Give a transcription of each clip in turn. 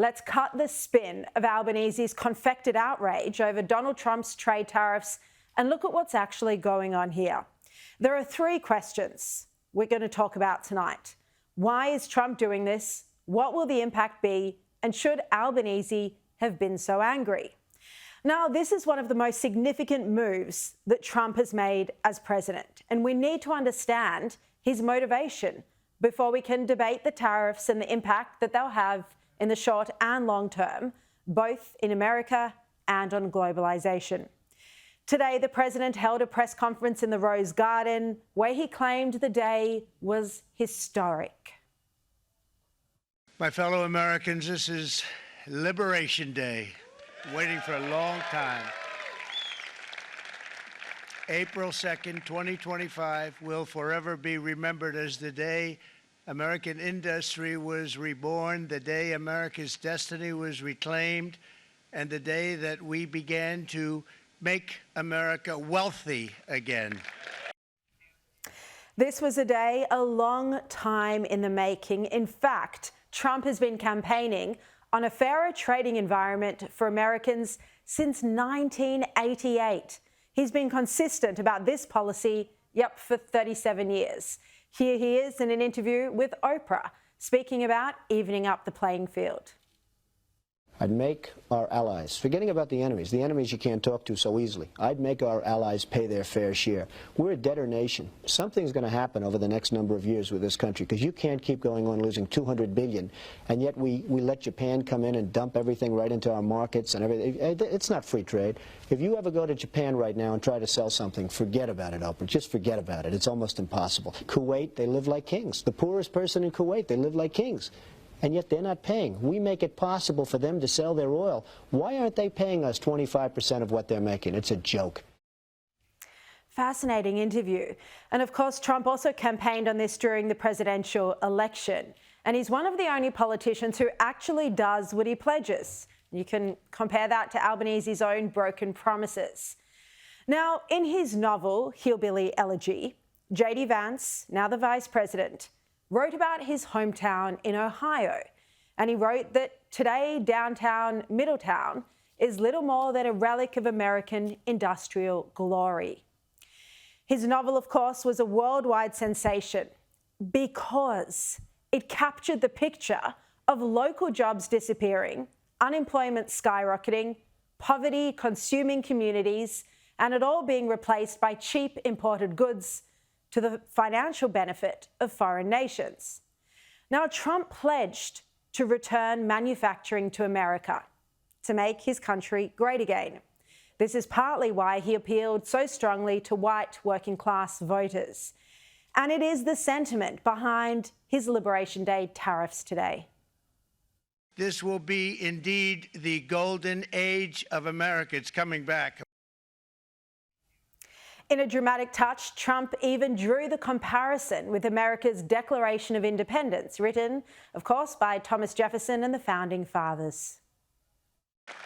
Let's cut the spin of Albanese's confected outrage over Donald Trump's trade tariffs and look at what's actually going on here. There are three questions we're going to talk about tonight. Why is Trump doing this? What will the impact be? And should Albanese have been so angry? Now, this is one of the most significant moves that Trump has made as president, and we need to understand his motivation before we can debate the tariffs and the impact that they'll have in the short and long term, both in America and on globalization. Today, the president held a press conference in the Rose Garden where he claimed the day was historic. My fellow Americans, this is Liberation Day, waiting for a long time. April 2nd, 2025 will forever be remembered as the day American industry was reborn, the day America's destiny was reclaimed, and the day that we began to make America wealthy again. This was a day a long time in the making. In fact, Trump has been campaigning on a fairer trading environment for Americans since 1988. He's been consistent about this policy, for 37 years. Here he is in an interview with Oprah, speaking about evening up the playing field. I'd make our allies, forgetting about the enemies you can't talk to so easily, I'd make our allies pay their fair share. We're a debtor nation. Something's going to happen over the next number of years with this country, because you can't keep going on losing $200 billion, and yet we let Japan come in and dump everything right into our markets and everything. It's not free trade. If you ever go to Japan right now and try to sell something, forget about it, Oprah. Just forget about it. It's almost impossible. Kuwait, they live like kings. The poorest person in Kuwait, they live like kings. And yet they're not paying. We make it possible for them to sell their oil. Why aren't they paying us 25% of what they're making? It's a joke. Fascinating interview. And of course, Trump also campaigned on this during the presidential election. And he's one of the only politicians who actually does what he pledges. You can compare that to Albanese's own broken promises. Now, in his novel, Hillbilly Elegy, J.D. Vance, now the vice president, wrote about his hometown in Ohio. And he wrote that today, downtown Middletown is little more than a relic of American industrial glory. His novel, of course, was a worldwide sensation because it captured the picture of local jobs disappearing, unemployment skyrocketing, poverty consuming communities, and it all being replaced by cheap imported goods to the financial benefit of foreign nations. Now, Trump pledged to return manufacturing to America, to make his country great again. This is partly why he appealed so strongly to white working-class voters. And it is the sentiment behind his Liberation Day tariffs today. This will be indeed the golden age of America. It's coming back. In a dramatic touch, Trump even drew the comparison with America's Declaration of Independence, written, of course, by Thomas Jefferson and the Founding Fathers.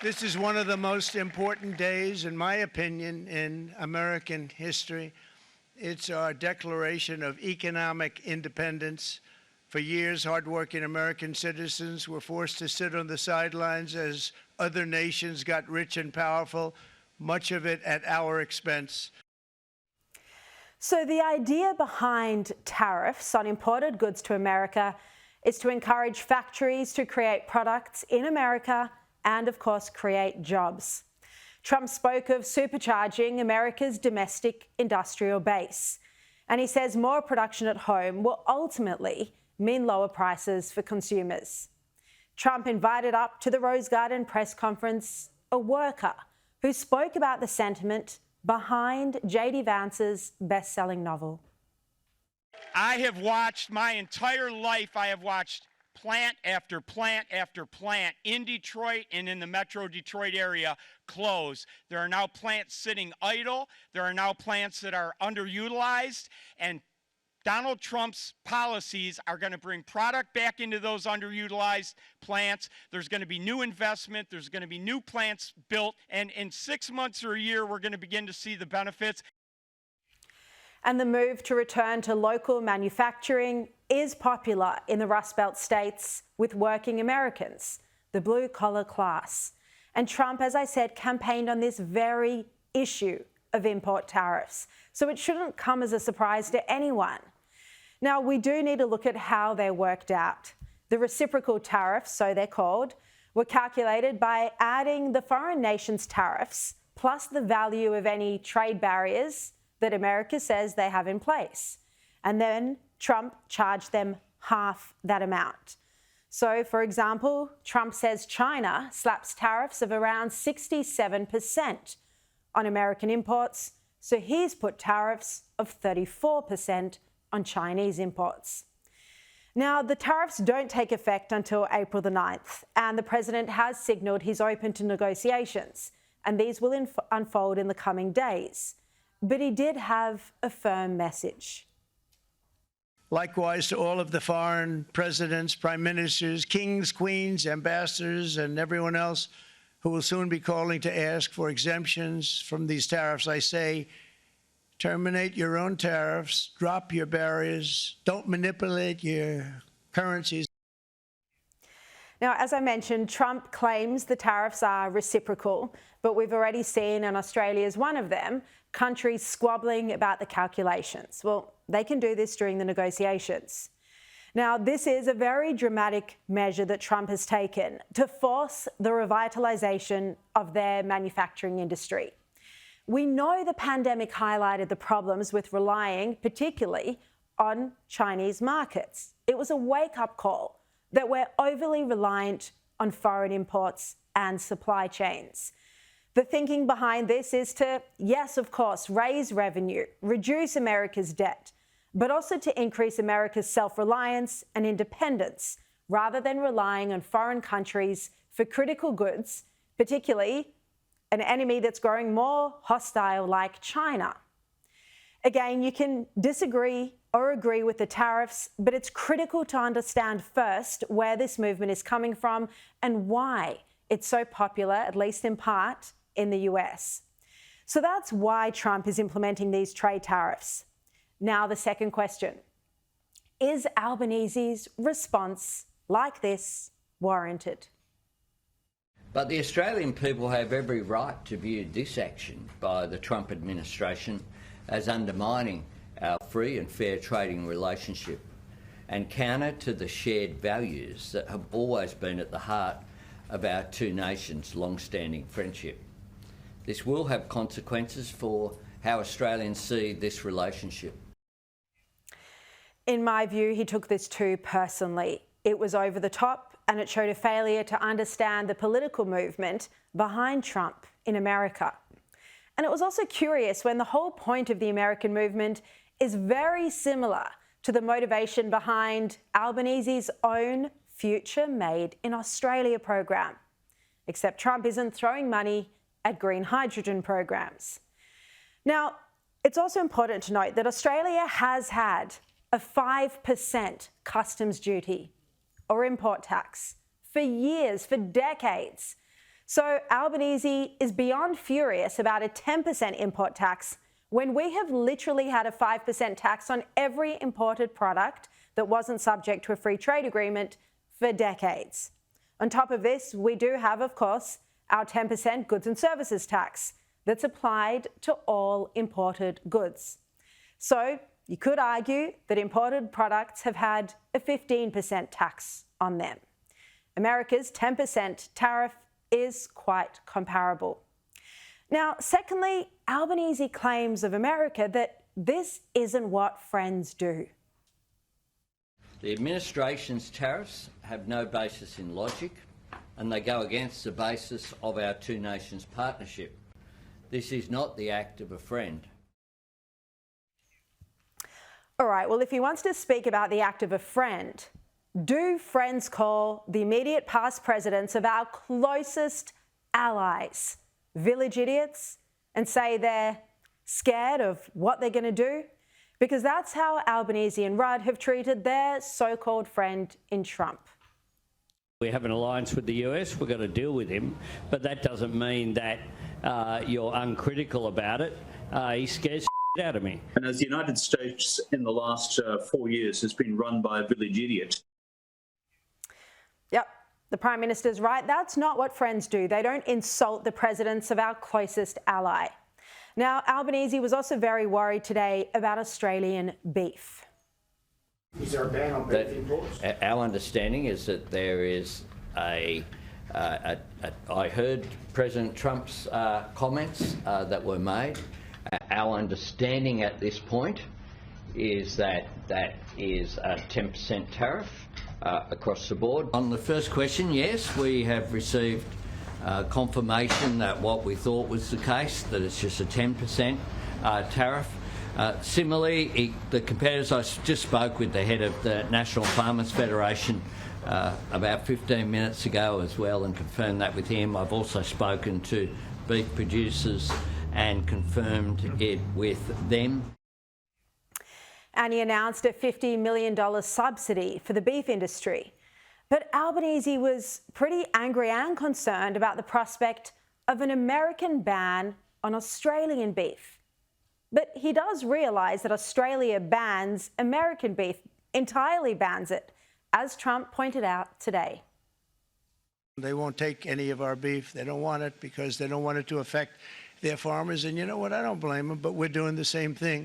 This is one of the most important days, in my opinion, in American history. It's our Declaration of Economic Independence. For years, hardworking American citizens were forced to sit on the sidelines as other nations got rich and powerful, much of it at our expense. So the idea behind tariffs on imported goods to America is to encourage factories to create products in America and, of course, create jobs. Trump spoke of supercharging America's domestic industrial base. And he says more production at home will ultimately mean lower prices for consumers. Trump invited up to the Rose Garden press conference a worker who spoke about the sentiment behind J.D. Vance's best-selling novel. I have watched my entire life, I have watched plant after plant after plant in Detroit and in the Metro Detroit area close. There are now plants sitting idle. There are now plants that are underutilized. And Donald Trump's policies are going to bring product back into those underutilized plants. There's going to be new investment. There's going to be new plants built. And in 6 months or a year, we're going to begin to see the benefits. And the move to return to local manufacturing is popular in the Rust Belt states with working Americans. the blue-collar class. And Trump, as I said, campaigned on this very issue of import tariffs. So it shouldn't come as a surprise to anyone. Now, we do need to look at how they're worked out. The reciprocal tariffs, so they're called, were calculated by adding the foreign nation's tariffs plus the value of any trade barriers that America says they have in place. And then Trump charged them half that amount. So, for example, Trump says China slaps tariffs of around 67% on American imports, so he's put tariffs of 34% on Chinese imports. Now, the tariffs don't take effect until April the 9th, and the president has signalled he's open to negotiations, and these will unfold in the coming days. But he did have a firm message. Likewise to all of the foreign presidents, prime ministers, kings, queens, ambassadors, and everyone else who will soon be calling to ask for exemptions from these tariffs, I say, terminate your own tariffs, drop your barriers, don't manipulate your currencies. Now, as I mentioned, Trump claims the tariffs are reciprocal, but we've already seen, and Australia is one of them, countries squabbling about the calculations. Well, they can do this during the negotiations. Now, this is a very dramatic measure that Trump has taken to force the revitalization of their manufacturing industry. We know the pandemic highlighted the problems with relying particularly on Chinese markets. It was a wake-up call that we're overly reliant on foreign imports and supply chains. The thinking behind this is to, yes, of course, raise revenue, reduce America's debt, but also to increase America's self-reliance and independence, rather than relying on foreign countries for critical goods, particularly an enemy that's growing more hostile like China. Again, you can disagree or agree with the tariffs, but it's critical to understand first where this movement is coming from and why it's so popular, at least in part, in the US. So that's why Trump is implementing these trade tariffs. Now, the second question. Is Albanese's response like this warranted? But the Australian people have every right to view this action by the Trump administration as undermining our free and fair trading relationship and counter to the shared values that have always been at the heart of our two nations' long-standing friendship. This will have consequences for how Australians see this relationship. In my view, he took this too personally. It was over the top, and it showed a failure to understand the political movement behind Trump in America. And it was also curious when the whole point of the American movement is very similar to the motivation behind Albanese's own Future Made in Australia program. Except Trump isn't throwing money at green hydrogen programs. Now, it's also important to note that Australia has had a 5% customs duty or import tax for years, for decades. So Albanese is beyond furious about a 10% import tax when we have literally had a 5% tax on every imported product that wasn't subject to a free trade agreement for decades. On top of this, we do have, of course, our 10% goods and services tax that's applied to all imported goods. So you could argue that imported products have had a 15% tax on them. America's 10% tariff is quite comparable. Now, secondly, Albanese claims of America that this isn't what friends do. The administration's tariffs have no basis in logic, and they go against the basis of our two nations' partnership. This is not the act of a friend. All right, well, if he wants to speak about the act of a friend, do friends call the immediate past presidents of our closest allies village idiots and say they're scared of what they're going to do? Because that's how Albanese and Rudd have treated their so-called friend in Trump. We have an alliance with the US, we've got to deal with him, but that doesn't mean that you're uncritical about it. He scares out of me. And as the United States in the last 4 years has been run by a village idiot. Yep, The Prime Minister's right, that's not what friends do. They don't insult the presidents of our closest ally. Now, Albanese was also very worried today about Australian beef. Is there a ban on beef imports? Our understanding is that there is I heard President Trump's comments that were made. Our understanding at this point is that that is a 10% tariff across the board. On the first question, yes, we have received confirmation that what we thought was the case, that it's just a 10% tariff. Similarly, the competitors, I just spoke with the head of the National Farmers Federation about 15 minutes ago as well and confirmed that with him. I've also spoken to beef producers and confirmed it with them. And he announced a $50 million subsidy for the beef industry. But Albanese was pretty angry and concerned about the prospect of an American ban on Australian beef. But he does realise that Australia bans American beef, entirely bans it, as Trump pointed out today. They won't take any of our beef. They don't want it because they don't want it to affect their farmers. And you know what? I don't blame them, but we're doing the same thing.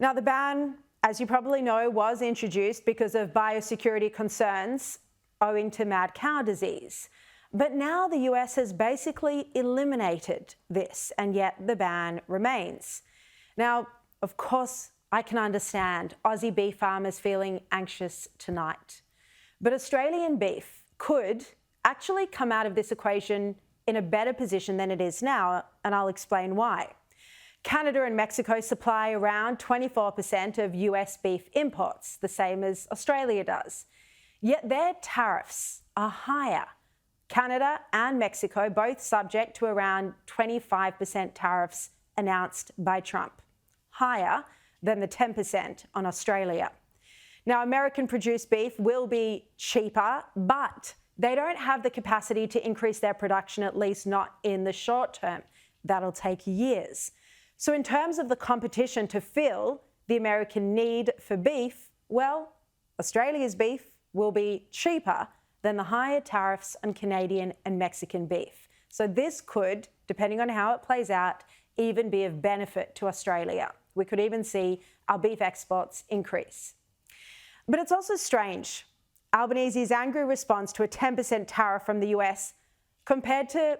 Now, the ban, as you probably know, was introduced because of biosecurity concerns owing to mad cow disease. But now the US has basically eliminated this, and yet the ban remains. Now, of course, I can understand Aussie beef farmers feeling anxious tonight. But Australian beef could actually come out of this equation in a better position than it is now, and I'll explain why. Canada and Mexico supply around 24% of US beef imports, the same as Australia does. Yet their tariffs are higher. Canada and Mexico both subject to around 25% tariffs announced by Trump, higher than the 10% on Australia. Now, American-produced beef will be cheaper, but they don't have the capacity to increase their production, at least not in the short term. That'll take years. So in terms of the competition to fill the American need for beef, well, Australia's beef will be cheaper than the higher tariffs on Canadian and Mexican beef. So this could, depending on how it plays out, even be of benefit to Australia. We could even see our beef exports increase. But it's also strange, Albanese's angry response to a 10% tariff from the US compared to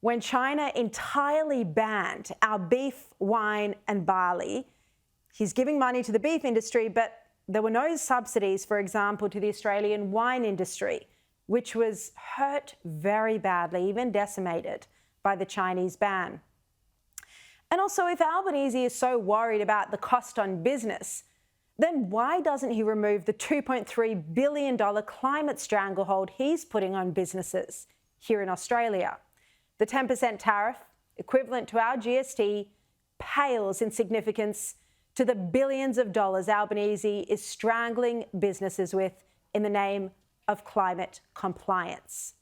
when China entirely banned our beef, wine and barley. He's giving money to the beef industry, but there were no subsidies, for example, to the Australian wine industry, which was hurt very badly, even decimated by the Chinese ban. And also, if Albanese is so worried about the cost on business, then why doesn't he remove the $2.3 billion climate stranglehold he's putting on businesses here in Australia? The 10% tariff, equivalent to our GST, pales in significance to the billions of dollars Albanese is strangling businesses with in the name of climate compliance.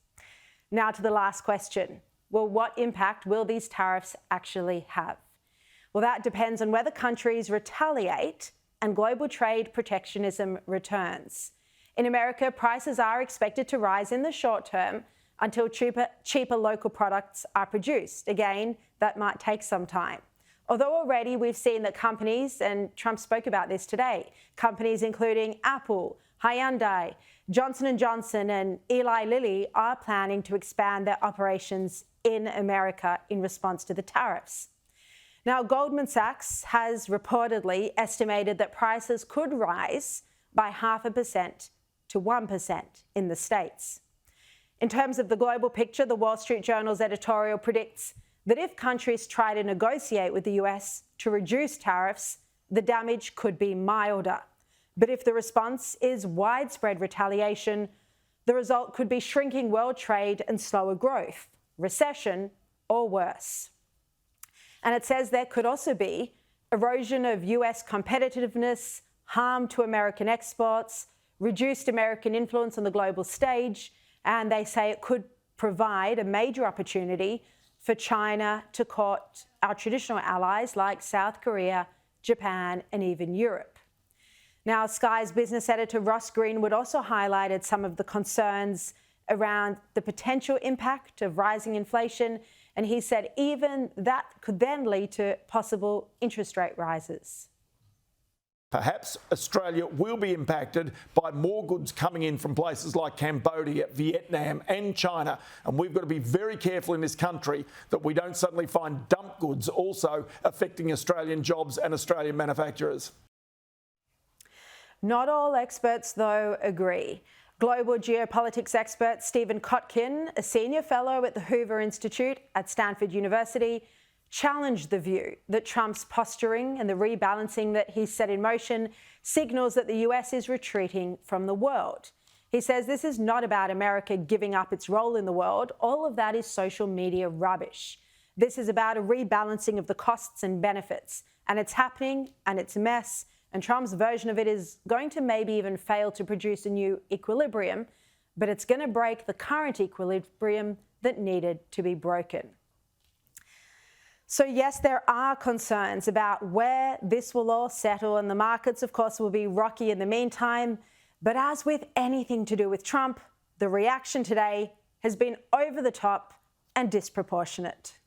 Now to the last question. Well, what impact will these tariffs actually have? Well, that depends on whether countries retaliate and global trade protectionism returns. In America, prices are expected to rise in the short term until cheaper local products are produced. Again, that might take some time. Although already we've seen that companies, and Trump spoke about this today, companies including Apple, Hyundai, Johnson & Johnson and Eli Lilly are planning to expand their operations in America in response to the tariffs. Now, Goldman Sachs has reportedly estimated that prices could rise by 0.5% to 1% in the States. In terms of the global picture, the Wall Street Journal's editorial predicts that if countries try to negotiate with the US to reduce tariffs, the damage could be milder. But if the response is widespread retaliation, the result could be shrinking world trade and slower growth, recession, or worse. And it says there could also be erosion of US competitiveness, harm to American exports, reduced American influence on the global stage, and they say it could provide a major opportunity for China to court our traditional allies like South Korea, Japan, and even Europe. Now, Sky's business editor Ross Greenwood also highlighted some of the concerns around the potential impact of rising inflation, and he said even that could then lead to possible interest rate rises. Perhaps Australia will be impacted by more goods coming in from places like Cambodia, Vietnam and China. And we've got to be very careful in this country that we don't suddenly find dump goods also affecting Australian jobs and Australian manufacturers. Not all experts, though, agree. Global geopolitics expert Stephen Kotkin, a senior fellow at the Hoover Institute at Stanford University, challenged the view that Trump's posturing and the rebalancing that he's set in motion signals that the US is retreating from the world. He says this is not about America giving up its role in the world. All of that is social media rubbish. This is about a rebalancing of the costs and benefits, and it's happening and it's a mess, and Trump's version of it is going to maybe even fail to produce a new equilibrium, but it's going to break the current equilibrium that needed to be broken. So yes, there are concerns about where this will all settle, and the markets, of course, will be rocky in the meantime. But as with anything to do with Trump, the reaction today has been over the top and disproportionate.